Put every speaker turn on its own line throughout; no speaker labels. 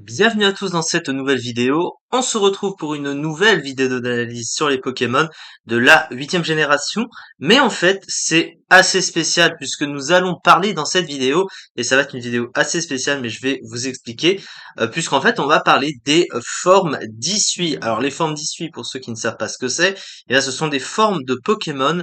Bienvenue à tous dans cette nouvelle vidéo. On se retrouve pour une nouvelle vidéo d'analyse sur les Pokémon de la huitième génération. Mais en fait, c'est assez spécial puisque nous allons parler dans cette vidéo, et ça va être une vidéo assez spéciale, mais je vais vous expliquer, puisqu'en fait, on va parler des formes d'Issui. Alors, les formes d'Issui, pour ceux qui ne savent pas ce que c'est, eh bien, ce sont des formes de Pokémon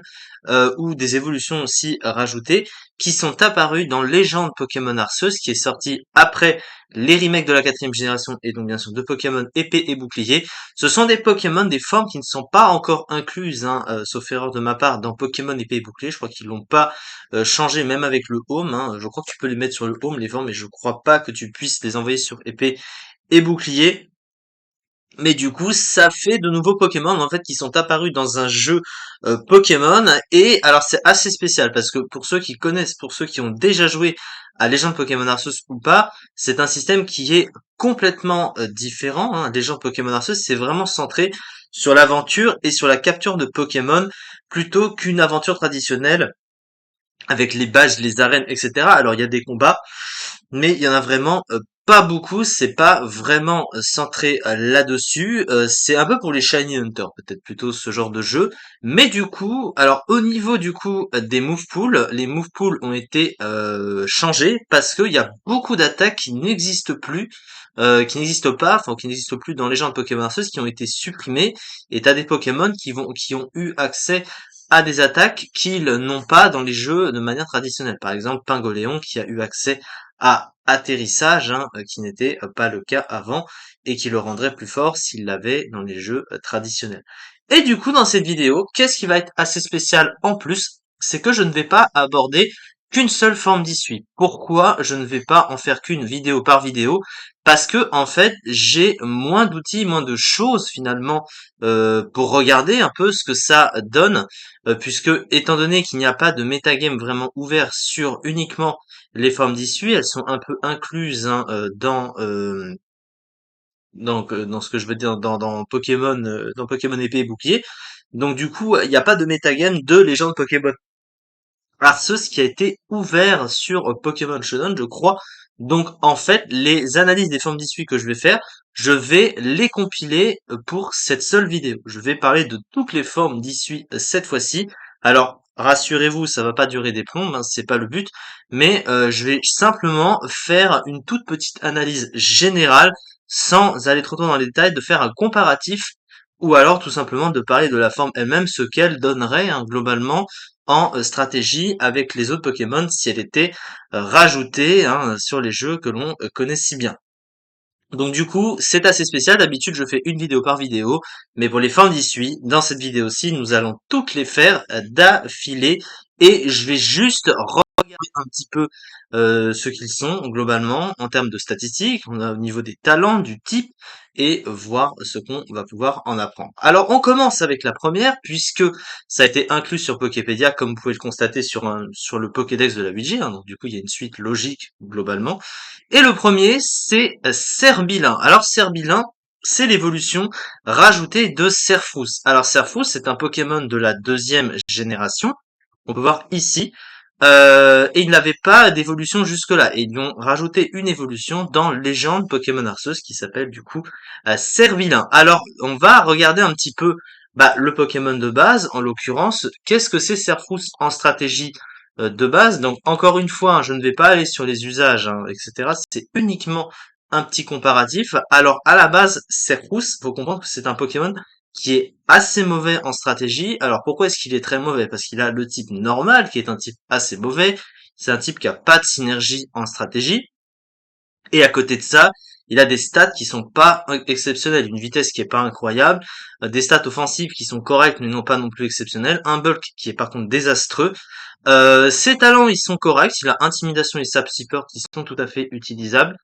ou des évolutions aussi rajoutées qui sont apparues dans Légende Pokémon Arceus, qui est sorti après les remakes de la quatrième génération et donc bien sûr de Pokémon épée et bouclier. Ce sont des Pokémon, des formes qui ne sont pas encore incluses, hein, sauf erreur de ma part, dans Pokémon épée et bouclier. Je crois qu'ils l'ont pas changé même avec le home. Hein. Je crois que tu peux les mettre sur le home, les formes, mais je crois pas que tu puisses les envoyer sur épée et bouclier. Mais du coup, ça fait de nouveaux Pokémon en fait qui sont apparus dans un jeu Pokémon. Et alors c'est assez spécial parce que pour ceux qui connaissent, pour ceux qui ont déjà joué à Legend Pokémon Arceus ou pas, c'est un système qui est complètement différent. Hein. Legend Pokémon Arceus, c'est vraiment centré sur l'aventure et sur la capture de Pokémon plutôt qu'une aventure traditionnelle avec les badges, les arènes, etc. Alors il y a des combats, mais il y en a vraiment pas beaucoup. C'est pas vraiment centré là-dessus. C'est un peu pour les Shiny Hunters, peut-être plutôt ce genre de jeu. Mais du coup, alors au niveau du coup des move pools, les move pools ont été changés parce qu'il y a beaucoup d'attaques qui n'existent plus. Qui n'existent pas, enfin qui n'existent plus dans les gens de Pokémon Arceus, qui ont été supprimés, et t'as des Pokémon qui ont eu accès à des attaques qu'ils n'ont pas dans les jeux de manière traditionnelle. Par exemple, Pingoléon qui a eu accès à atterrissage, hein, qui n'était pas le cas avant, et qui le rendrait plus fort s'il l'avait dans les jeux traditionnels. Et du coup, dans cette vidéo, qu'est-ce qui va être assez spécial en plus, c'est que je ne vais pas aborder qu'une seule forme d'issue. Pourquoi je ne vais pas en faire qu'une vidéo par vidéo? Parce que en fait, j'ai moins d'outils, moins de choses finalement pour regarder un peu ce que ça donne, puisque étant donné qu'il n'y a pas de metagame vraiment ouvert sur uniquement les formes d'issue, elles sont un peu incluses, hein, dans ce que je veux dire dans Pokémon épée et bouclier. Donc du coup, il n'y a pas de metagame de légende Pokémon Arceus qui a été ouvert sur Pokémon Shonen, je crois. Donc en fait, les analyses des formes d'issue que je vais faire, je vais les compiler pour cette seule vidéo. Je vais parler de toutes les formes d'issue cette fois-ci. Alors rassurez-vous, ça va pas durer des plombs, hein, c'est pas le but, mais je vais simplement faire une toute petite analyse générale sans aller trop tôt dans les détails, de faire un comparatif ou alors tout simplement de parler de la forme elle-même, ce qu'elle donnerait, hein, globalement en stratégie avec les autres Pokémon si elle était rajoutée, hein, sur les jeux que l'on connaît si bien. Donc du coup, c'est assez spécial. D'habitude, je fais une vidéo par vidéo, mais pour les formes d'issue, dans cette vidéo-ci, nous allons toutes les faire d'affilée, et je vais juste regarder un petit peu ce qu'ils sont globalement en termes de statistiques, on a au niveau des talents, du type, et voir ce qu'on va pouvoir en apprendre. Alors on commence avec la première, puisque ça a été inclus sur Poképédia, comme vous pouvez le constater sur le Pokédex de la 8G, hein, donc du coup il y a une suite logique globalement. Et le premier, c'est Serbilin. Alors Serbilin, c'est l'évolution rajoutée de Serfrousse. Alors Serfrousse, c'est un Pokémon de la deuxième génération. On peut voir ici. Et il n'avait pas d'évolution jusque-là. Et ils ont rajouté une évolution dans Légende Pokémon Arceus qui s'appelle du coup Servilin. Alors, on va regarder un petit peu le Pokémon de base, en l'occurrence. Qu'est-ce que c'est Serfrousse en stratégie de base? Donc, encore une fois, hein, je ne vais pas aller sur les usages, hein, etc. C'est uniquement un petit comparatif. Alors, à la base, Serfrousse, faut comprendre que c'est un Pokémon qui est assez mauvais en stratégie. Alors pourquoi est-ce qu'il est très mauvais? Parce qu'il a le type normal, qui est un type assez mauvais. C'est un type qui a pas de synergie en stratégie. Et à côté de ça, il a des stats qui sont pas exceptionnelles. Une vitesse qui est pas incroyable. Des stats offensives qui sont correctes, mais non pas non plus exceptionnelles. Un bulk qui est par contre désastreux. Ses talents, ils sont corrects. Il a intimidation et sap support qui sont tout à fait utilisables.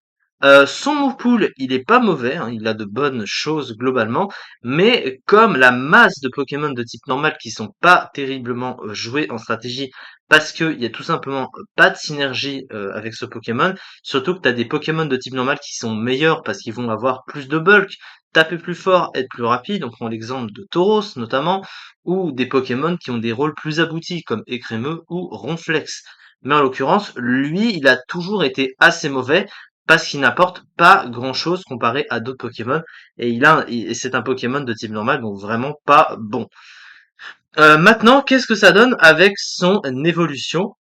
Son move pool, il est pas mauvais, hein, il a de bonnes choses globalement, mais comme la masse de Pokémon de type normal qui sont pas terriblement joués en stratégie, parce qu'il y a tout simplement pas de synergie avec ce Pokémon, surtout que tu as des Pokémon de type normal qui sont meilleurs parce qu'ils vont avoir plus de bulk, taper plus fort, être plus rapide, on prend l'exemple de Tauros notamment, ou des Pokémon qui ont des rôles plus aboutis comme Écrémeux ou Ronflex. Mais en l'occurrence, lui, il a toujours été assez mauvais parce qu'il n'apporte pas grand-chose comparé à d'autres Pokémon. Et c'est un Pokémon de type normal, donc vraiment pas bon. Maintenant, qu'est-ce que ça donne avec son évolution,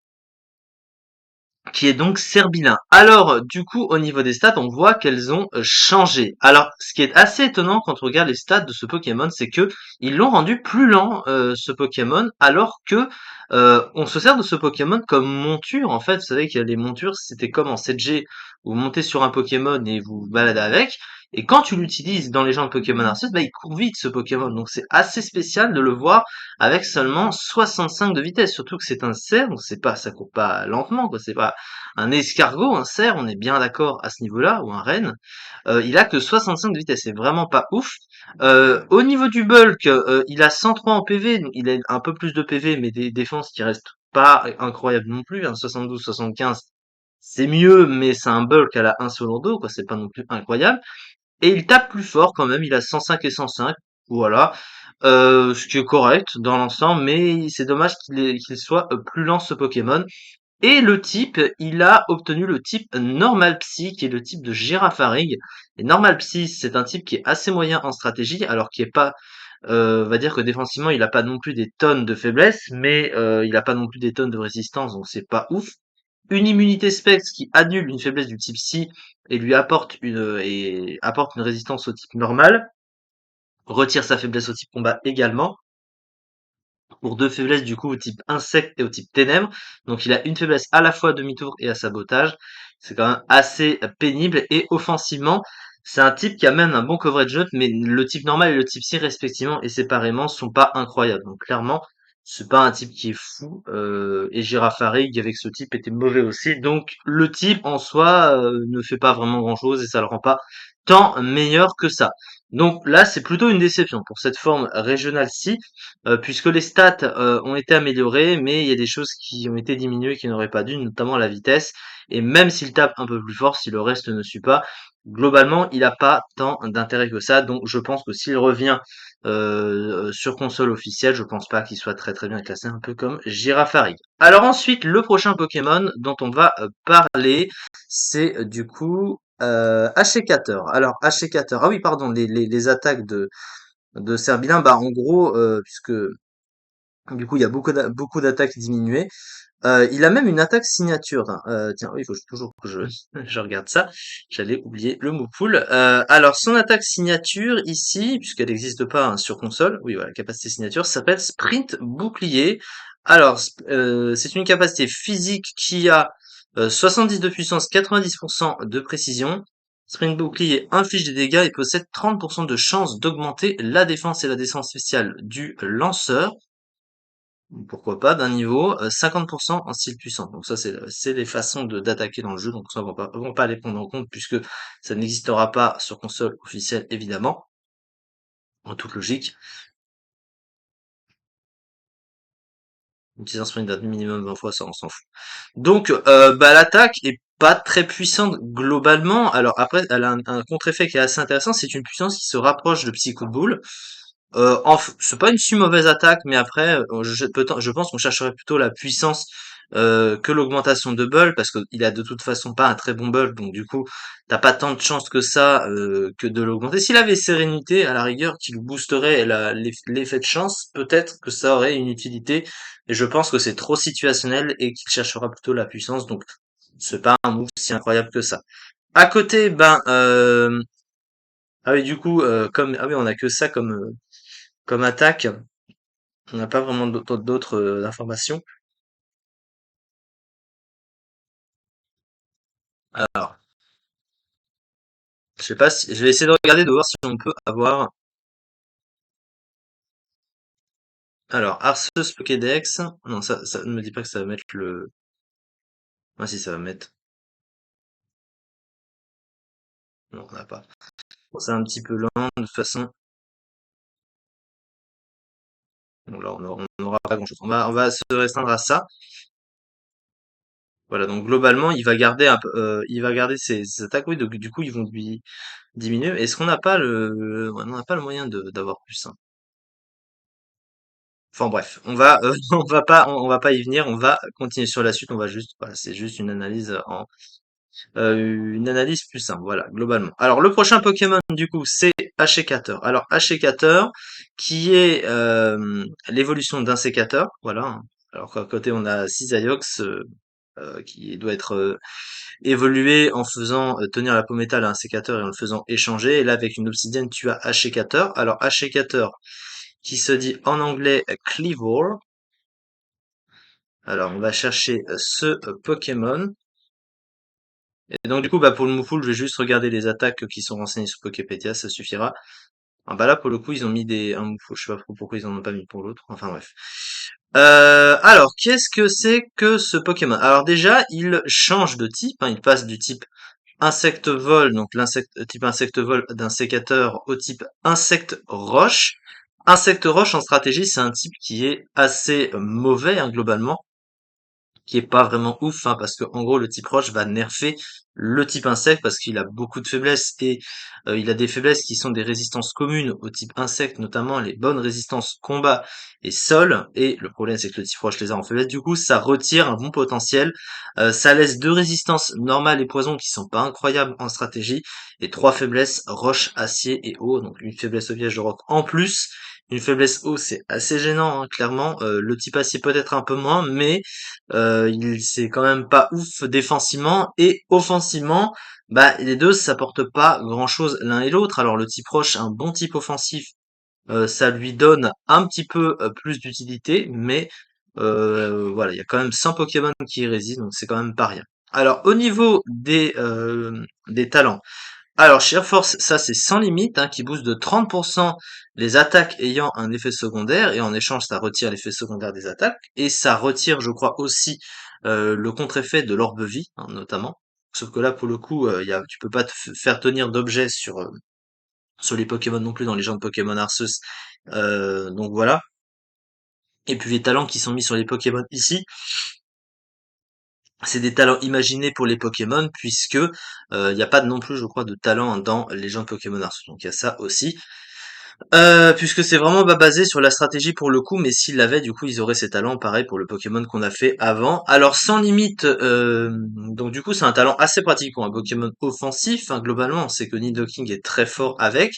qui est donc Serbilin. Alors, du coup, au niveau des stats, on voit qu'elles ont changé. Alors, ce qui est assez étonnant quand on regarde les stats de ce Pokémon, c'est que ils l'ont rendu plus lent, ce Pokémon, alors que on se sert de ce Pokémon comme monture. En fait, vous savez que les montures, c'était comme en 7G, vous montez sur un Pokémon et vous vous baladez avec. Et quand tu l'utilises dans les gens de Pokémon Arceus, bah, il court vite ce Pokémon. Donc c'est assez spécial de le voir avec seulement 65 de vitesse. Surtout que c'est un cerf, donc c'est pas, ça court pas lentement, quoi. C'est pas un escargot, un cerf, on est bien d'accord à ce niveau-là, ou un renne. Il a que 65 de vitesse, c'est vraiment pas ouf. Au niveau du bulk, il a 103 en PV, donc il a un peu plus de PV, mais des défenses qui restent pas incroyables non plus, hein, 72, 75. C'est mieux, mais c'est un bulk à la 1 sur l'ordo, quoi, c'est pas non plus incroyable. Et il tape plus fort quand même, il a 105 et 105, voilà. Ce qui est correct dans l'ensemble, mais c'est dommage qu'il soit plus lent ce Pokémon. Et le type, il a obtenu le type Normal Psy, qui est le type de Girafarig. Et Normal Psy, c'est un type qui est assez moyen en stratégie, alors qu'il est pas, on va dire que défensivement, il a pas non plus des tonnes de faiblesse, mais il a pas non plus des tonnes de résistance, donc c'est pas ouf. Une immunité Specs qui annule une faiblesse du type Psy et lui apporte une résistance au type normal, retire sa faiblesse au type combat également pour deux faiblesses du coup au type insecte et au type ténèbres. Donc il a une faiblesse à la fois à demi-tour et à sabotage. C'est quand même assez pénible. Et offensivement, c'est un type qui a même un bon coverage note, mais le type normal et le type C respectivement et séparément sont pas incroyables. Donc clairement, c'est pas un type qui est fou. Et Girafarig avec ce type était mauvais aussi. Donc le type en soi ne fait pas vraiment grand-chose et ça le rend pas tant meilleur que ça. Donc là, c'est plutôt une déception pour cette forme régionale ci puisque les stats ont été améliorées, mais il y a des choses qui ont été diminuées qui n'auraient pas dû, notamment la vitesse. Et même s'il tape un peu plus fort, si le reste ne suit pas, globalement, il n'a pas tant d'intérêt que ça. Donc je pense que s'il revient sur console officielle, je pense pas qu'il soit très très bien classé, un peu comme Girafarig. Alors ensuite, le prochain Pokémon dont on va parler, c'est du coup Hacekator. Alors Hacekator, ah oui pardon, les attaques de Serbilin, bah en gros, puisque du coup il y a beaucoup d'attaques diminuées. Il a même une attaque signature, hein. Tiens, oui, il faut toujours que je, je regarde ça. J'allais oublier le mot pool. Alors son attaque signature ici, puisqu'elle n'existe pas hein, sur console, oui voilà, capacité signature, s'appelle Sprint Bouclier. Alors c'est une capacité physique qui a 70 de puissance, 90% de précision. Sprint Bouclier inflige des dégâts et possède 30% de chance d'augmenter la défense et la défense spéciale du lanceur. Pourquoi pas, d'un niveau, 50% en style puissant. Donc ça, c'est les façons d'attaquer dans le jeu, donc ça, on va pas les prendre en compte puisque ça n'existera pas sur console officielle, évidemment, en toute logique. Utilisant sprint d'un minimum 20 fois, ça, on s'en fout. Donc, bah, l'attaque est pas très puissante globalement. Alors après, elle a un contre-effet qui est assez intéressant, c'est une puissance qui se rapproche de Psycho Ball. C'est pas une si mauvaise attaque, mais après, je pense qu'on chercherait plutôt la puissance que l'augmentation de bulk, parce qu'il a de toute façon pas un très bon bulk, donc du coup, t'as pas tant de chance que ça que de l'augmenter. S'il avait sérénité, à la rigueur, qui lui boosterait l'effet de chance, peut-être que ça aurait une utilité, et je pense que c'est trop situationnel et qu'il cherchera plutôt la puissance, donc c'est pas un move si incroyable que ça. À côté, ben, ah oui, du coup, ah oui, on a que ça comme attaque. On n'a pas vraiment d'autres informations. Alors, je sais pas si, je vais essayer de regarder de voir si on peut avoir. Alors, Arceus Pokédex. Non, ça ne me dit pas que ça va mettre le. Ah si, ça va mettre. Non, on n'a pas. Bon, c'est un petit peu lent de toute façon. Bon, là, on n'aura pas grand-chose. On va se restreindre à ça. Voilà, donc globalement, il va garder ses attaques. Oui, donc du coup, ils vont lui diminuer. Est-ce qu'on n'a pas ouais, on n'a pas le moyen d'avoir plus, hein. Enfin bref, on va pas y venir, on va continuer sur la suite, on va juste, voilà, c'est juste une analyse une analyse plus simple, voilà, globalement. Alors le prochain Pokémon du coup c'est Hachicator. Alors Hachicator qui est l'évolution d'un sécateur, voilà. Alors qu'à côté on a Cisaiox qui doit être évolué en faisant tenir la peau métal à un sécateur et en le faisant échanger. Et là avec une obsidienne tu as Hachicator. Alors Hachicator qui se dit en anglais Cleavor. Alors on va chercher ce Pokémon. Et donc du coup, bah, pour le Moufoul, je vais juste regarder les attaques qui sont renseignées sur Poképédia, ça suffira. Ah, bah là, pour le coup, ils ont mis un Moufoul, je sais pas trop pourquoi ils en ont pas mis pour l'autre. Enfin bref. Alors, qu'est-ce que c'est que ce Pokémon? Alors déjà, il change de type, hein, il passe du type insecte vol, donc l'insecte type insecte vol d'un sécateur au type insecte roche. Insecte roche en stratégie, c'est un type qui est assez mauvais, hein, globalement, qui est pas vraiment ouf, hein, parce que en gros le type roche va nerfer le type insecte parce qu'il a beaucoup de faiblesses et il a des faiblesses qui sont des résistances communes au type insecte, notamment les bonnes résistances combat et sol. Et le problème c'est que le type roche les a en faiblesse, du coup ça retire un bon potentiel. Ça laisse deux résistances normales et poison qui sont pas incroyables en stratégie et trois faiblesses roche, acier et eau, donc une faiblesse au piège de roc en plus. Une faiblesse eau, c'est assez gênant, hein, clairement. Le type acier peut-être un peu moins, mais il c'est quand même pas ouf défensivement et offensivement. Bah les deux ça porte pas grand-chose l'un et l'autre. Alors le type roche, un bon type offensif, ça lui donne un petit peu plus d'utilité, mais voilà, il y a quand même 100 Pokémon qui y résident, donc c'est quand même pas rien. Alors au niveau des talents. Alors, Sheer Force, ça c'est sans limite, hein, qui booste de 30% les attaques ayant un effet secondaire, et en échange ça retire l'effet secondaire des attaques, et ça retire, je crois, aussi le contre-effet de l'orbe-vie, hein, notamment. Sauf que là, pour le coup, tu peux pas faire tenir d'objets sur les Pokémon non plus dans les gens de Pokémon Arceus. Donc voilà. Et puis les talents qui sont mis sur les Pokémon ici, c'est des talents imaginés pour les Pokémon, puisque il n'y a pas non plus, je crois, de talent dans les gens de Pokémon Arceus. Donc il y a ça aussi. Puisque c'est vraiment basé sur la stratégie pour le coup, mais s'ils l'avaient, du coup, ils auraient ces talents, pareil pour le Pokémon qu'on a fait avant. Alors, sans limite, donc du coup, c'est un talent assez pratique pour un Pokémon offensif, hein, globalement, c'est que Nidoking est très fort avec.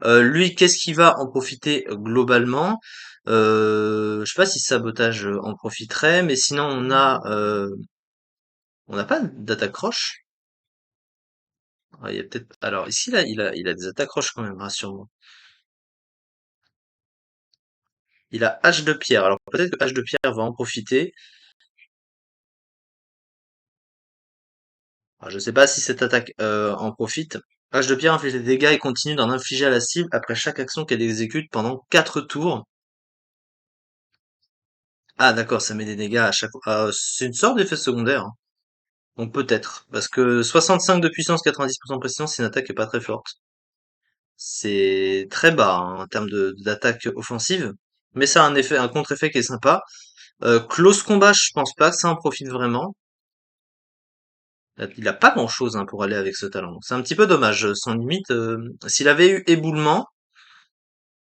Lui, qu'est-ce qu'il va en profiter globalement? Je sais pas si Sabotage en profiterait, mais sinon, on n'a pas d'attaque roche. Ah, il y a peut-être, alors ici, là, il a des attaques roches quand même, rassure-moi. Il a Hache de pierre. Alors peut-être que Hache de pierre va en profiter. Alors, je sais pas si cette attaque en profite. Hache de pierre inflige des dégâts et continue d'en infliger à la cible après chaque action qu'elle exécute pendant 4 tours. Ah d'accord, ça met des dégâts à chaque fois. C'est une sorte d'effet secondaire, hein. Donc peut-être. Parce que 65 de puissance, 90% de précision, c'est une attaque qui est pas très forte. C'est très bas hein, en termes d'attaque offensive. Mais ça a un effet, un contre-effet qui est sympa. Close combat, je pense pas que ça en profite vraiment. Il a pas grand-chose hein, pour aller avec ce talent. Donc c'est un petit peu dommage. Sans limite, s'il avait eu éboulement,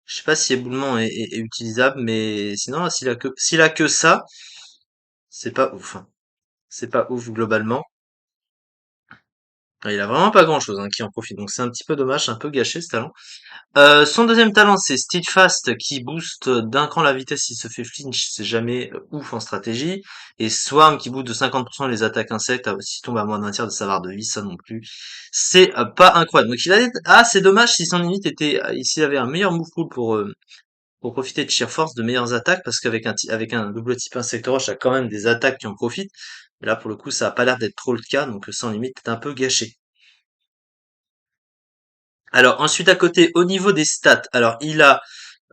je sais pas si éboulement est utilisable, mais sinon, s'il a que ça, c'est pas ouf, hein. C'est pas ouf globalement. Il a vraiment pas grand-chose hein, qui en profite. Donc c'est un petit peu dommage, un peu gâché ce talent. Son deuxième talent, c'est Steadfast qui booste d'un cran la vitesse s'il se fait flinch, c'est jamais ouf en stratégie. Et Swarm qui booste de 50% les attaques insectes s'il tombe à moins d'un tiers de sa barre de vie, ça non plus. C'est pas incroyable. Donc c'est dommage si son limite était, s'il avait un meilleur move pool pour profiter de Sheer Force, de meilleures attaques, parce qu'avec avec un double type insecte roche, il y a quand même des attaques qui en profitent. Mais là, pour le coup, ça a pas l'air d'être trop le cas, donc sans limite est un peu gâché. Alors ensuite à côté, au niveau des stats, alors il a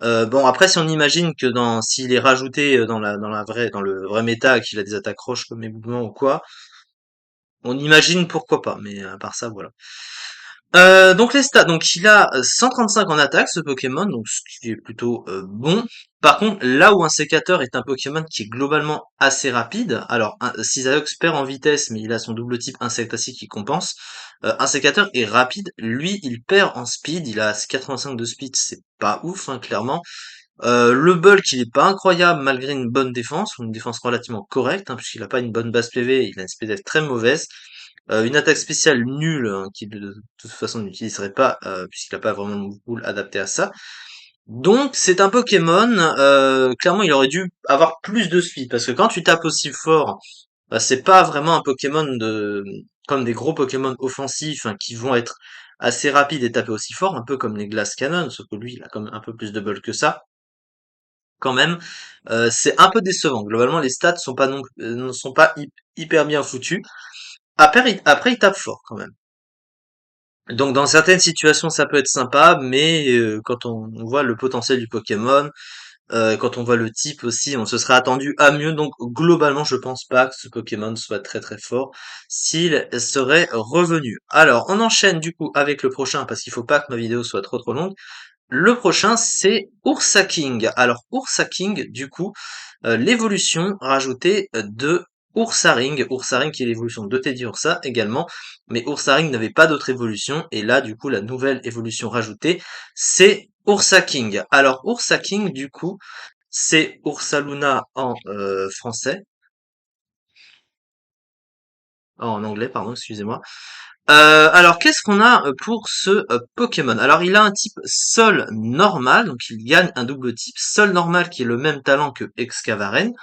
bon après si on imagine que s'il est rajouté dans le vrai méta qu'il a des attaques roches comme éboulement ou quoi, on imagine pourquoi pas, mais à part ça voilà. Donc les stats, donc il a 135 en attaque ce Pokémon, donc ce qui est plutôt bon. Par contre, là où un sécateur est un Pokémon qui est globalement assez rapide, alors Cisaox perd en vitesse, mais il a son double type Insectacy qui compense. Un sécateur est rapide, lui il perd en speed, il a 85 de speed, c'est pas ouf hein, clairement. Le bulk il est pas incroyable malgré une bonne défense, ou une défense relativement correcte, hein, puisqu'il a pas une bonne base PV, il a une speed très mauvaise. Une attaque spéciale nulle, hein, qu'il de toute façon n'utiliserait pas, puisqu'il a pas vraiment de move pool adapté à ça. Donc c'est un Pokémon, clairement il aurait dû avoir plus de speed, parce que quand tu tapes aussi fort, bah, c'est pas vraiment un Pokémon comme des gros Pokémon offensifs, hein, qui vont être assez rapides et taper aussi fort, un peu comme les Glass Cannon, sauf que lui il a quand même un peu plus de bulk que ça, quand même. C'est un peu décevant. Globalement les stats sont pas non, ne sont pas hyper bien foutus. Après il tape fort quand même. Donc dans certaines situations ça peut être sympa, mais quand on voit le potentiel du Pokémon, quand on voit le type aussi, on se serait attendu à mieux. Donc globalement je pense pas que ce Pokémon soit très très fort s'il serait revenu. Alors on enchaîne du coup avec le prochain parce qu'il faut pas que ma vidéo soit trop trop longue. Le prochain, c'est Ursa King. Alors, Ursa King, du coup, l'évolution rajoutée de Ursaring. Ursaring qui est l'évolution de Teddy Ursa également. Mais Ursaring n'avait pas d'autre évolution. Et là, du coup, la nouvelle évolution rajoutée, c'est Ursa King. Alors, Ursa King, du coup, c'est Ursaluna en français. En anglais, pardon, excusez-moi. Alors, qu'est-ce qu'on a pour ce Pokémon? Alors, il a un type Sol normal, donc il gagne un double type Sol normal qui est le même talent que Excavaren.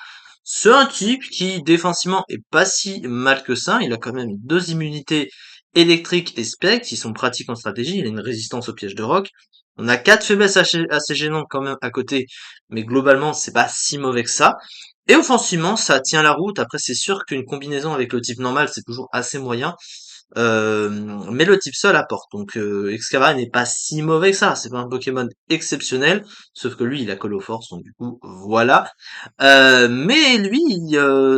C'est un type qui défensivement est pas si mal que ça. Il a quand même deux immunités électriques et spectres qui sont pratiques en stratégie. Il a une résistance au piège de roc. On a quatre faiblesses assez gênantes quand même à côté, mais globalement c'est pas si mauvais que ça. Et offensivement, ça tient la route. Après, c'est sûr qu'une combinaison avec le type normal, c'est toujours assez moyen. Euh, mais le type Sol apporte. Donc Excavara n'est pas si mauvais que ça. C'est pas un Pokémon exceptionnel. Sauf que lui, il a Call Force. Donc du coup, voilà. Mais lui,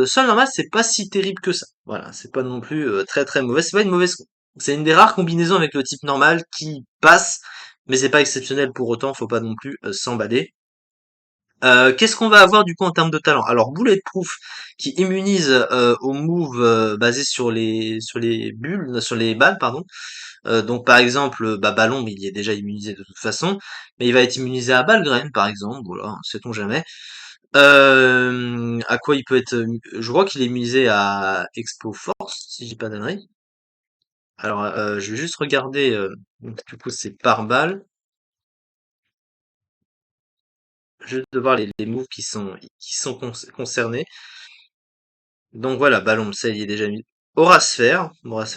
Sol normal, c'est pas si terrible que ça. Voilà. C'est pas non plus très très mauvais. C'est pas une mauvaise. C'est une des rares combinaisons avec le type normal qui passe. Mais c'est pas exceptionnel pour autant. Faut pas non plus s'emballer. Qu'est-ce qu'on va avoir du coup en termes de talent? Alors Bulletproof qui immunise aux moves basés sur les bulles, sur les balles, pardon. Donc par exemple, bah Ballon, mais il y est déjà immunisé de toute façon, mais il va être immunisé à Balgraine par exemple, voilà, sait-on jamais. À quoi il peut être, je crois qu'il est immunisé à Expo Force, si je dis pas d'annerie. Alors je vais juste regarder, du coup c'est par balle, juste de voir les moves qui sont concernés. Donc voilà, Ballon, ça il y est déjà mis. Aura Sphère,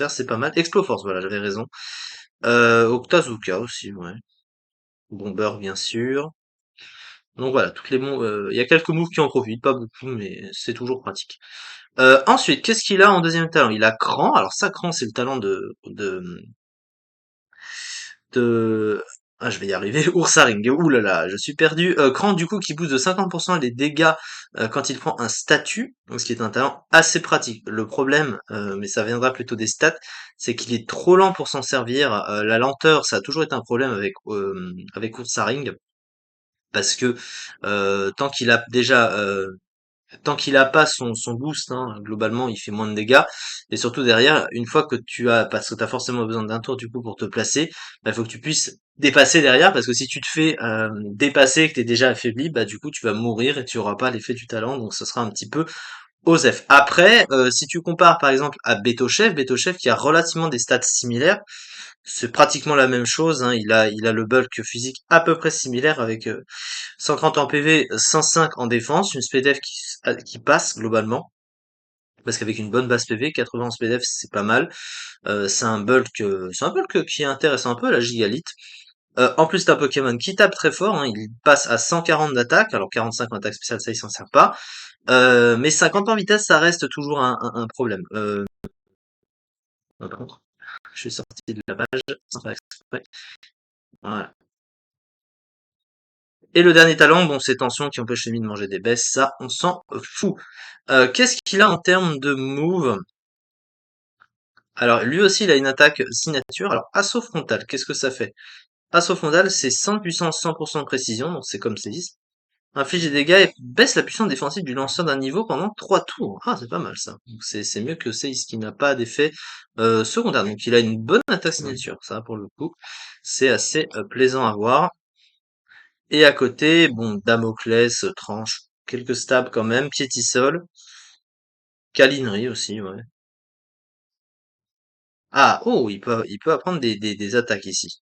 c'est pas mal. Exploforce, voilà, j'avais raison. Octazooka aussi, ouais. Bomber, bien sûr. Donc voilà, toutes les moves, il y a quelques moves qui en profitent, pas beaucoup, mais c'est toujours pratique. Ensuite, qu'est-ce qu'il a en deuxième talent? Il a Cran. Alors ça, Cran, c'est le talent de... Ah, je vais y arriver. Ursaring. Ouh là là, je suis perdu. Cran, du coup, qui booste de 50% les dégâts quand il prend un statut, ce qui est un talent assez pratique. Le problème, mais ça viendra plutôt des stats, c'est qu'il est trop lent pour s'en servir. La lenteur, ça a toujours été un problème avec Ursaring, parce que tant qu'il a déjà tant qu'il a pas son boost, hein, globalement, il fait moins de dégâts. Et surtout derrière, une fois que tu as, parce que tu as forcément besoin d'un tour du coup pour te placer, bah, il faut que tu puisses dépasser derrière, parce que si tu te fais dépasser et que tu es déjà affaibli, bah du coup tu vas mourir et tu auras pas l'effet du talent, donc ce sera un petit peu Osef. Après, si tu compares par exemple à Betochef qui a relativement des stats similaires, c'est pratiquement la même chose, hein, il a le bulk physique à peu près similaire avec 130 en PV, 105 en défense, une SPDF qui passe globalement, parce qu'avec une bonne base PV, 80 en SPDF c'est pas mal. C'est un bulk qui intéresse un peu la Gigalite. En plus d'un Pokémon qui tape très fort, hein, il passe à 140 d'attaque, alors 45 en attaque spéciale ça il s'en sert pas. Mais 50 en vitesse ça reste toujours un problème. Par contre, je suis sorti de la page sans faire exprès. Voilà. Et le dernier talent, bon, c'est Tension qui empêche l'ennemi de manger des baisses, ça, on s'en fout. Qu'est-ce qu'il a en termes de move? Alors, lui aussi, il a une attaque signature. Alors, assaut frontal, qu'est-ce que ça fait? Assaut frontal, c'est 100 puissance, 100% de précision, donc c'est comme C10. Inflige des dégâts et baisse la puissance défensive du lanceur d'un niveau pendant 3 tours. Ah, c'est pas mal ça. Donc, c'est mieux que C10 qui n'a pas d'effet secondaire. Donc, il a une bonne attaque signature, ça, pour le coup. C'est assez plaisant à voir. Et à côté, bon, Damoclès, tranche, quelques stabs quand même, Piétisol, Câlinerie aussi, ouais. Ah, oh, il peut apprendre des attaques ici.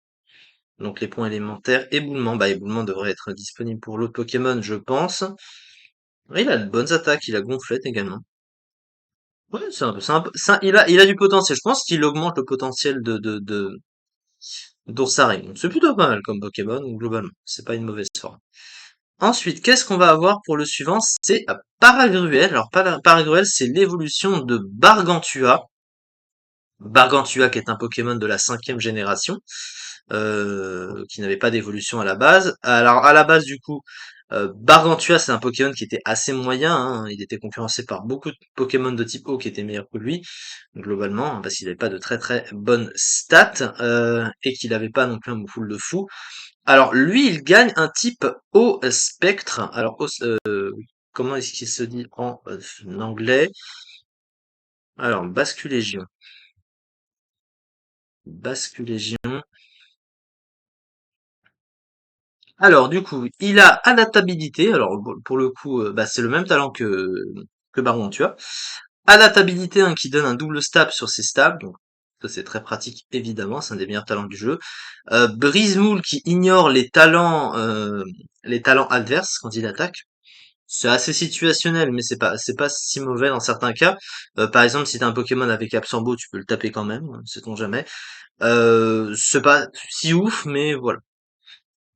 Donc les points élémentaires, éboulement. Bah, éboulement devrait être disponible pour l'autre Pokémon, je pense. Ouais, il a de bonnes attaques, il a gonflette également. Ouais, il a du potentiel. Je pense qu'il augmente le potentiel d'Orsari. Donc c'est plutôt pas mal comme Pokémon, globalement. C'est pas une mauvaise forme. Ensuite, qu'est-ce qu'on va avoir pour le suivant? C'est Paragruel. Alors, Paragruel, c'est l'évolution de Bargantua. Bargantua, qui est un Pokémon de la 5e génération, qui n'avait pas d'évolution à la base. Alors, à la base, du coup, Bargantua, c'est un Pokémon qui était assez moyen, hein. Il était concurrencé par beaucoup de Pokémon de type eau qui étaient meilleurs que lui, globalement, hein, parce qu'il n'avait pas de très très bonnes stats, et qu'il n'avait pas non plus un Moufoule de fou. Alors, lui, il gagne un type eau spectre. Alors, comment est-ce qu'il se dit en anglais? Alors, Basculégion. Basculégion. Alors, du coup, il a adaptabilité. Alors, bon, pour le coup, bah, c'est le même talent que Baron, tu vois. Adaptabilité, hein, qui donne un double stab sur ses stabs. Donc, ça, c'est très pratique, évidemment. C'est un des meilleurs talents du jeu. Brise-moule qui ignore les talents adverses quand il attaque. C'est assez situationnel, mais c'est pas si mauvais dans certains cas. Par exemple, si t'as un Pokémon avec Absorbo, tu peux le taper quand même, sait-on jamais. C'est pas si ouf, mais voilà.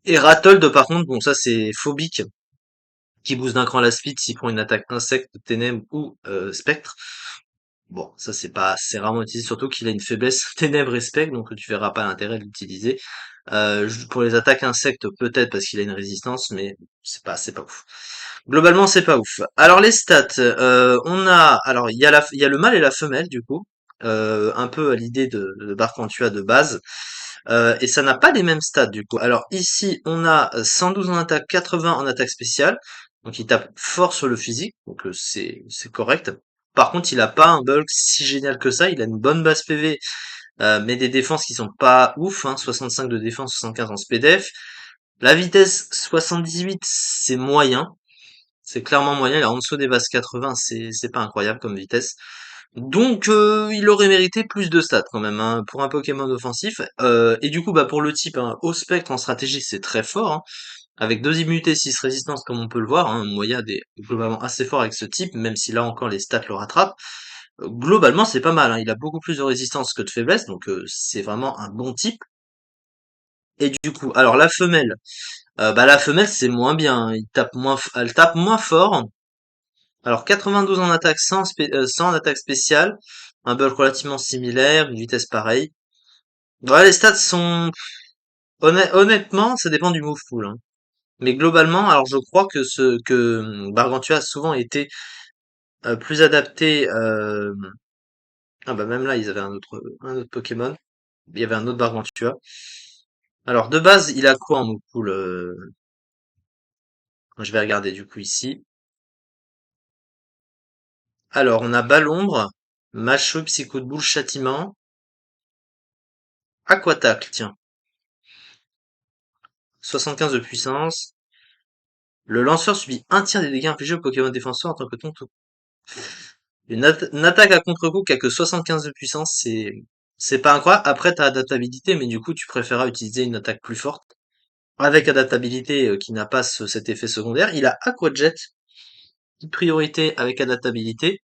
Et Rattled, par contre, bon, ça c'est phobique, qui booste d'un cran la speed s'il prend une attaque insecte, ténèbres ou spectre. Bon, ça c'est rarement utilisé, surtout qu'il a une faiblesse ténèbres et spectre, donc tu verras pas l'intérêt de l'utiliser. Pour les attaques insectes, peut-être parce qu'il a une résistance, mais c'est pas ouf. Globalement, c'est pas ouf. Alors les stats, alors il y a le mâle et la femelle du coup, un peu à l'idée de Barcantua de base. Et ça n'a pas les mêmes stats du coup. Alors ici, on a 112 en attaque, 80 en attaque spéciale. Donc il tape fort sur le physique, donc c'est correct. Par contre, il a pas un bulk si génial que ça. Il a une bonne base PV, mais des défenses qui sont pas ouf. Hein, 65 de défense, 75 en SPDF. La vitesse 78, c'est moyen. C'est clairement moyen. Il est en dessous des bases 80, c'est pas incroyable comme vitesse. Donc il aurait mérité plus de stats quand même, hein, pour un Pokémon offensif. Et du coup, bah pour le type, hein, au spectre en stratégie, c'est très fort, hein, avec 2 immunités, 6 résistances comme on peut le voir. Hein, Moya est globalement assez fort avec ce type, même si là encore les stats le rattrapent. Globalement, c'est pas mal, hein, il a beaucoup plus de résistance que de faiblesse, donc c'est vraiment un bon type. Et du coup, alors bah la femelle c'est moins bien, hein, elle tape moins fort. Alors 92 en attaque sans en attaque spéciale, un bulk relativement similaire, une vitesse pareille. Ouais, les stats sont honnêtement, ça dépend du move pool, hein. Mais globalement, alors je crois que Gargantua a souvent été plus adapté. Ah bah même là, ils avaient un autre Pokémon. Il y avait un autre Gargantua. Alors de base, il a quoi en move pool? Je vais regarder du coup ici. Alors on a Balombre, Macho, Psycho de Boule, Châtiment, Aquatacle, tiens, 75 de puissance. Le lanceur subit un tiers des dégâts infligés au Pokémon défenseur en tant que tonton. Une attaque à contre-coup qui a que 75 de puissance, c'est pas incroyable. Après, t'as adaptabilité, mais du coup, tu préféreras utiliser une attaque plus forte. Avec adaptabilité qui n'a pas cet effet secondaire. Il a Aqua Jet, priorité avec adaptabilité.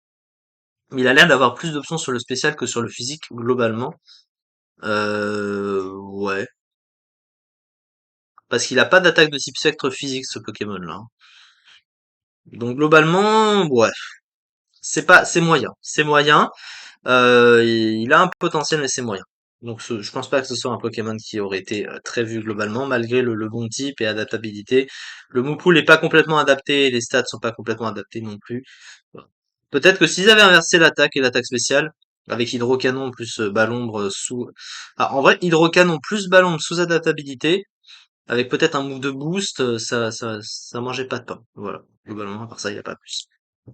Mais il a l'air d'avoir plus d'options sur le spécial que sur le physique, globalement. Ouais. Parce qu'il a pas d'attaque de type spectre physique, ce Pokémon-là, hein. Donc, globalement, ouais. C'est moyen. C'est moyen. Il a un potentiel, mais c'est moyen. Donc je pense pas que ce soit un Pokémon qui aurait été très vu globalement, malgré le bon type et adaptabilité. Le Moopool est pas complètement adapté, les stats sont pas complètement adaptés non plus. Voilà. Peut-être que s'ils avaient inversé l'attaque et l'attaque spéciale, avec Hydrocanon plus Ballombre sous... Ah, en vrai, Hydrocanon plus Ballombre sous adaptabilité, avec peut-être un move de boost, ça mangeait pas de pain. Voilà. Globalement, à part ça, il n'y a pas plus.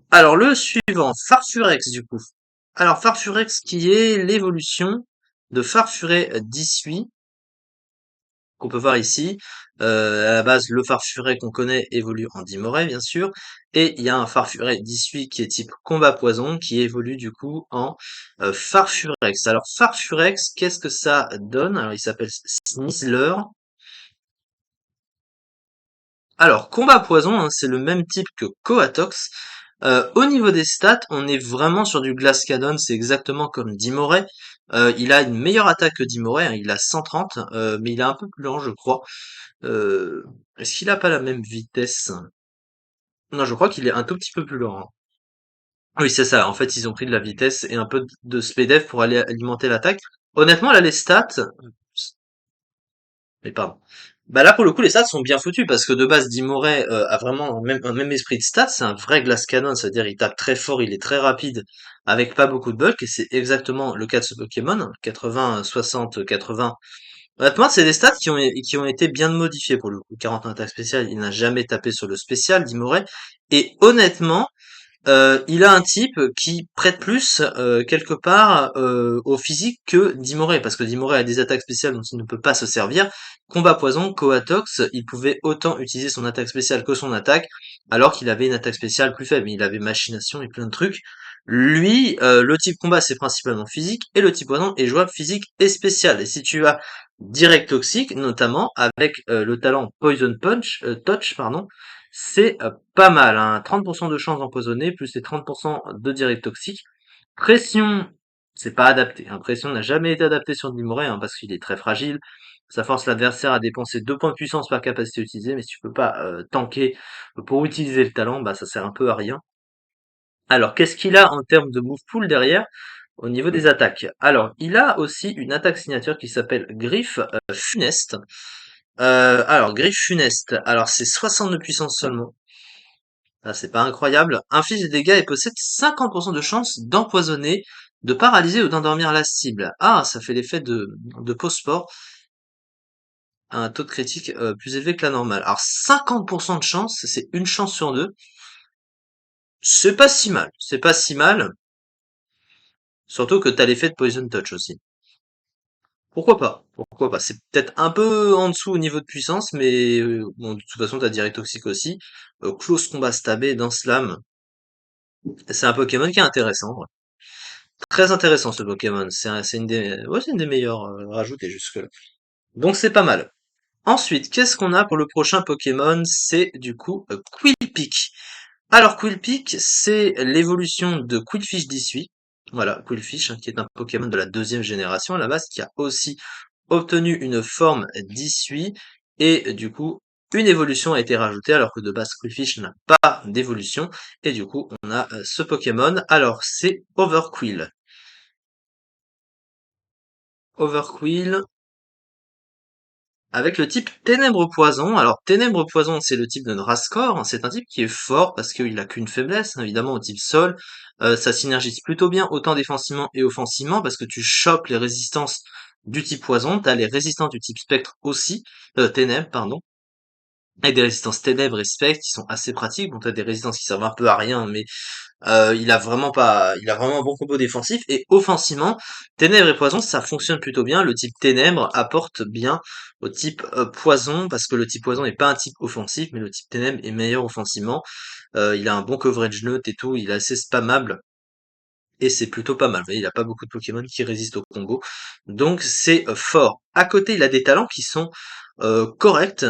Alors le suivant, Farfurex du coup. Alors Farfurex qui est l'évolution de Farfuré d'Issui. qu'on peut voir ici. À la base, le Farfuret qu'on connaît évolue en Dimoré, bien sûr, et il y a un Farfuret d'issue qui est type combat poison, qui évolue du coup en Farfurex. Alors Farfurex, qu'est-ce que ça donne? Alors il s'appelle Snizzler. Alors combat poison, hein, c'est le même type que Coatox. Au niveau des stats, on est vraiment sur du Glascadon, c'est exactement comme Dimoré. Il a une meilleure attaque que Dimoré, hein, il a 130, mais il est un peu plus lent, je crois. Est-ce qu'il a pas la même vitesse? Non, je crois qu'il est un tout petit peu plus lent, hein. Oui, c'est ça. En fait, ils ont pris de la vitesse et un peu de SPDF pour aller alimenter l'attaque. Honnêtement, là, les stats, mais pardon. Bah là, pour le coup, les stats sont bien foutus parce que de base, Dimoré a vraiment un même esprit de stats. C'est un vrai glass cannon, c'est-à-dire il tape très fort, il est très rapide, avec pas beaucoup de bulk, et c'est exactement le cas de ce Pokémon. 80, 60, 80. Honnêtement, c'est des stats qui ont été bien modifiés pour le coup. 40 en attaque spéciale, il n'a jamais tapé sur le spécial, Dimoré. Et honnêtement, il a un type qui prête plus quelque part au physique que Dimoré, parce que Dimoré a des attaques spéciales dont il ne peut pas se servir. Combat poison, Coatox, il pouvait autant utiliser son attaque spéciale que son attaque, alors qu'il avait une attaque spéciale plus faible. Il avait machination et plein de trucs. Lui, le type combat c'est principalement physique, et le type poison est jouable physique et spécial. Et si tu as direct toxique, notamment avec le talent Poison Punch, Touch, pardon, c'est pas mal, hein. 30% de chance d'empoisonner, plus les 30% de direct toxique. Pression, c'est pas adapté, hein. Pression n'a jamais été adapté sur Nimoré, hein, parce qu'il est très fragile. Ça force l'adversaire à dépenser 2 points de puissance par capacité utilisée, mais si tu peux pas tanker pour utiliser le talent, bah ça sert un peu à rien. Alors, qu'est-ce qu'il a en termes de move pool derrière au niveau des attaques? Alors, il a aussi une attaque signature qui s'appelle Griffe Funeste. Alors, Griffe Funeste, alors c'est 60 de puissance seulement. Ah, c'est pas incroyable. Inflige des dégâts et possède 50% de chance d'empoisonner, de paralyser ou d'endormir la cible. Ah, ça fait l'effet de Posport, un taux de critique plus élevé que la normale. Alors 50% de chance, c'est une chance sur deux. C'est pas si mal. C'est pas si mal. Surtout que t'as l'effet de Poison Touch aussi. Pourquoi pas? Pourquoi pas? C'est peut-être un peu en dessous au niveau de puissance, mais bon, de toute façon, t'as Direct Toxic aussi. Close Combat Stabé dans Slam. C'est un Pokémon qui est intéressant. Très intéressant ce Pokémon. C'est une des, ouais, c'est une des meilleures rajoutées jusque-là. Donc c'est pas mal. Ensuite, qu'est-ce qu'on a pour le prochain Pokémon? C'est du coup Quillpick. Alors Quillpick, c'est l'évolution de Quillfish d'Issui. Voilà, Quillfish, hein, qui est un Pokémon de la deuxième génération à la base, qui a aussi obtenu une forme d'Issui. Et du coup, une évolution a été rajoutée, alors que de base Quillfish n'a pas d'évolution. Et du coup, on a ce Pokémon. Alors, c'est Overquill. Overquill avec le type Ténèbres Poison. Alors Ténèbres Poison, c'est le type de Draskor, hein. C'est un type qui est fort parce qu'il a qu'une faiblesse, hein, évidemment au type Sol. Ça synergise plutôt bien autant défensivement et offensivement parce que tu chopes les résistances du type Poison. T'as les résistances du type Spectre aussi, Ténèbres, pardon. Et des résistances Ténèbres et Spectre qui sont assez pratiques. Bon, t'as des résistances qui servent un peu à rien, mais il a vraiment un bon combo défensif et offensivement, Ténèbres et Poison, ça fonctionne plutôt bien. Le type Ténèbres apporte bien au type Poison parce que le type Poison n'est pas un type offensif, mais le type Ténèbres est meilleur offensivement. Il a un bon coverage neutre et tout, il est assez spammable. Et c'est plutôt pas mal. Vous voyez, il a pas beaucoup de Pokémon qui résistent au combo. Donc c'est fort. À côté, il a des talents qui sont corrects.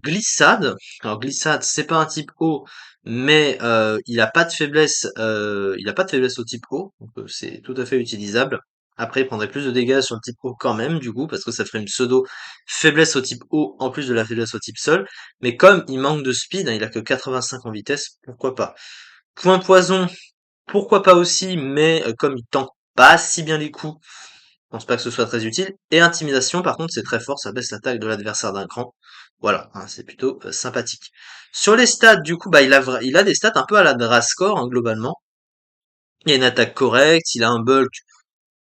Glissade. Alors Glissade, c'est pas un type eau, mais il a pas de faiblesse. Il a pas de faiblesse au type eau. Donc c'est tout à fait utilisable. Après, il prendrait plus de dégâts sur le type eau quand même, du coup, parce que ça ferait une pseudo faiblesse au type eau en plus de la faiblesse au type sol. Mais comme il manque de speed, hein, il a que 85 en vitesse, pourquoi pas. Point poison, pourquoi pas aussi, mais comme il tank pas si bien les coups, je pense pas que ce soit très utile. Et intimidation, par contre, c'est très fort, ça baisse l'attaque de l'adversaire d'un cran. Voilà, hein, c'est plutôt sympathique. Sur les stats, du coup, bah il a des stats un peu à la Drascore, hein, globalement. Il a une attaque correcte, il a un bulk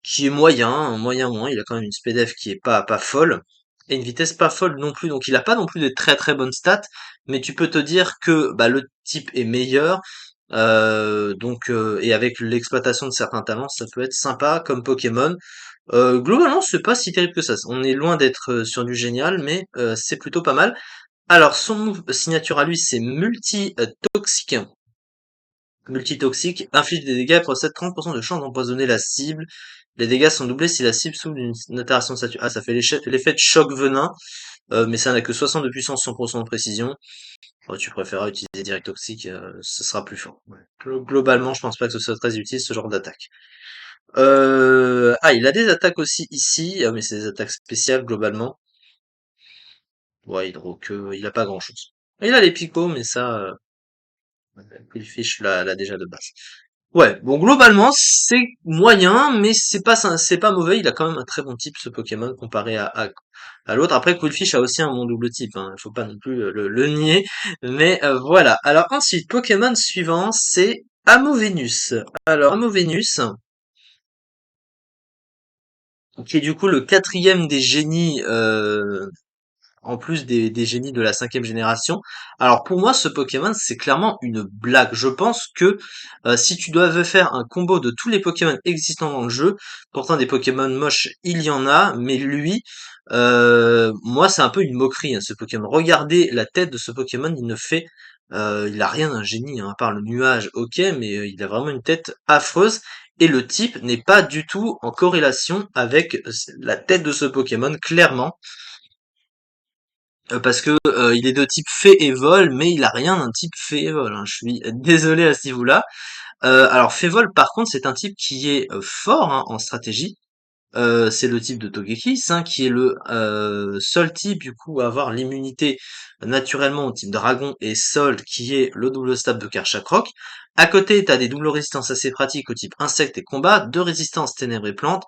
qui est moyen, un moyen moins, il a quand même une SPDF qui est pas folle. Et une vitesse pas folle non plus, donc il a pas non plus de très très bonnes stats, mais tu peux te dire que bah, le type est meilleur, Et avec l'exploitation de certains talents, ça peut être sympa comme Pokémon. Globalement, c'est pas si terrible que ça. On est loin d'être sur du génial, mais c'est plutôt pas mal. Alors, son move signature à lui, c'est multi-toxique. Multitoxique, inflige des dégâts et possède 30% de chance d'empoisonner la cible. Les dégâts sont doublés si la cible souffre d'une altération de statut. Ah, ça fait l'effet de choc venin, mais ça n'a que 60 de puissance, 100% de précision. Oh, tu préféreras utiliser direct toxique, ce sera plus fort. Ouais. Globalement, je pense pas que ce soit très utile ce genre d'attaque. Ah, il a des attaques aussi ici, mais c'est des attaques spéciales globalement. Ouais, il a pas grand chose. Il a les picots, mais ça, Quillfish l'a déjà de base. Ouais, bon globalement c'est moyen, mais c'est pas mauvais. Il a quand même un très bon type ce Pokémon comparé à l'autre. Après Quillfish a aussi un bon double type, hein. Faut pas non plus le nier. Mais voilà. Alors ensuite Pokémon suivant c'est Amovenus. Alors Amovenus, qui est du coup le quatrième des génies en plus des génies de la cinquième génération. Alors pour moi, ce Pokémon, c'est clairement une blague. Je pense que si tu devais faire un combo de tous les Pokémon existants dans le jeu, pourtant des Pokémon moches, il y en a, mais lui, moi, c'est un peu une moquerie, hein, ce Pokémon. Regardez la tête de ce Pokémon, il a rien d'un génie, hein, à part le nuage, ok, mais il a vraiment une tête affreuse. Et le type n'est pas du tout en corrélation avec la tête de ce Pokémon, clairement. Parce que il est de type fée et vol, mais il a rien d'un type fée et vol, hein. Je suis désolé à ce niveau-là. Alors fée vol, par contre, c'est un type qui est fort hein, en stratégie. C'est le type de Togekiss, hein, qui est le seul type du coup à avoir l'immunité naturellement au type dragon et sol, qui est le double stab de Karchakrok. À côté, t'as des doubles résistances assez pratiques au type insecte et combat, deux résistances ténèbres et plantes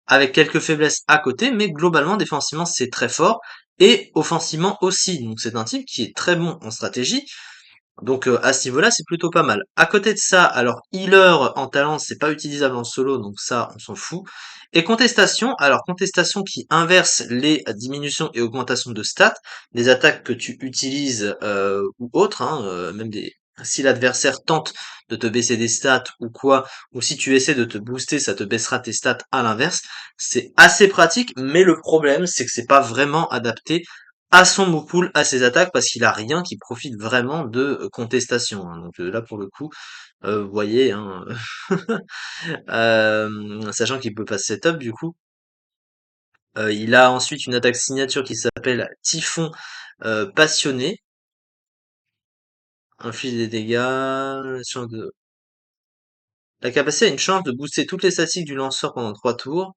avec quelques faiblesses à côté, mais globalement défensivement c'est très fort et offensivement aussi. Donc c'est un type qui est très bon en stratégie. Donc à ce niveau-là, c'est plutôt pas mal. À côté de ça, alors healer en talent, c'est pas utilisable en solo, donc ça, on s'en fout. Et contestation, alors contestation qui inverse les diminutions et augmentations de stats, des attaques que tu utilises ou autres, hein, même des si l'adversaire tente de te baisser des stats ou quoi, ou si tu essaies de te booster, ça te baissera tes stats à l'inverse. C'est assez pratique, mais le problème, c'est que c'est pas vraiment adapté à son move pool, à ses attaques, parce qu'il a rien qui profite vraiment de contestation, hein. Donc là, pour le coup, vous voyez, hein, sachant qu'il peut pas setup du coup. Il a ensuite une attaque signature qui s'appelle Typhon Passionné. Inflige des dégâts. La capacité a une chance de booster toutes les statistiques du lanceur pendant 3 tours.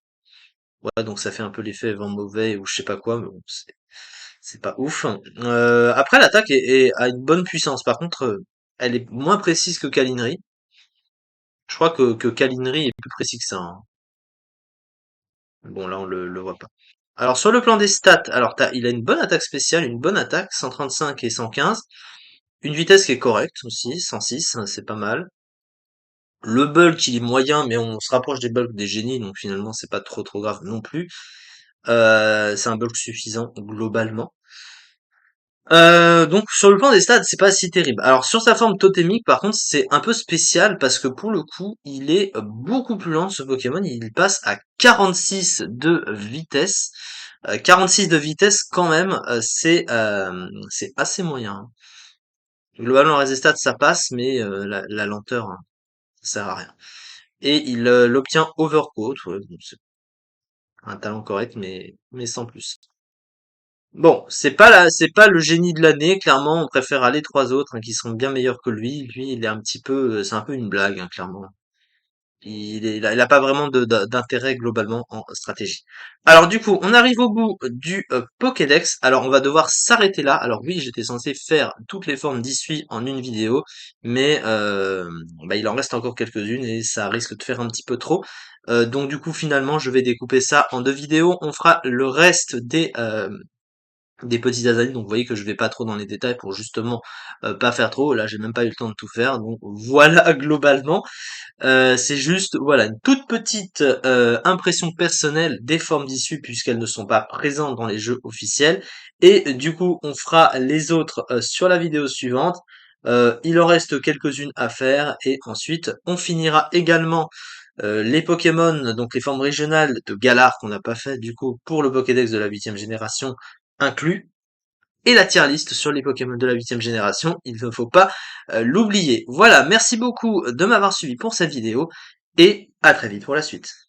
Ouais, donc ça fait un peu l'effet vent mauvais ou je sais pas quoi, mais bon, c'est pas ouf. Après, l'attaque a une bonne puissance. Par contre, elle est moins précise que Kalinri. Je crois que Kalinri est plus précis que ça, hein. Bon, là, on le voit pas. Alors, sur le plan des stats, alors il a une bonne attaque spéciale, une bonne attaque, 135 et 115. Une vitesse qui est correcte aussi, 106, hein, c'est pas mal. Le bulk, il est moyen, mais on se rapproche des bulks des génies, donc finalement, c'est pas trop grave non plus. C'est un bulk suffisant globalement. Donc sur le plan des stats, c'est pas si terrible. Alors sur sa forme totémique, par contre, c'est un peu spécial parce que pour le coup, il est beaucoup plus lent ce Pokémon. Il passe à 46 de vitesse. 46 de vitesse quand même, c'est assez moyen, hein. Globalement, le stats ça passe, mais la lenteur, hein, ça sert à rien. Et il l'obtient Overcoat, ouais, bon, c'est un talent correct, mais sans plus. Bon, c'est pas le génie de l'année, clairement, on préfère aller trois autres, hein, qui sont bien meilleurs que lui. Lui, il est un petit peu, c'est un peu une blague, hein, clairement. Il a pas vraiment d'intérêt globalement en stratégie. Alors du coup, on arrive au bout du Pokédex. Alors on va devoir s'arrêter là. Alors oui, j'étais censé faire toutes les formes d'issue en une vidéo, mais bah, il en reste encore quelques-unes et ça risque de faire un petit peu trop. Donc du coup, finalement, je vais découper ça en deux vidéos. On fera le reste des petites analyses, donc vous voyez que je vais pas trop dans les détails pour justement pas faire trop. Là, j'ai même pas eu le temps de tout faire, donc voilà globalement. C'est juste voilà une toute petite impression personnelle des formes d'issue puisqu'elles ne sont pas présentes dans les jeux officiels. Et du coup, on fera les autres sur la vidéo suivante. Il en reste quelques-unes à faire et ensuite on finira également les Pokémon, donc les formes régionales de Galar qu'on n'a pas fait du coup pour le Pokédex de la 8e génération inclus, et la tier list sur les Pokémon de la 8e génération, il ne faut pas l'oublier. Voilà, merci beaucoup de m'avoir suivi pour cette vidéo, et à très vite pour la suite.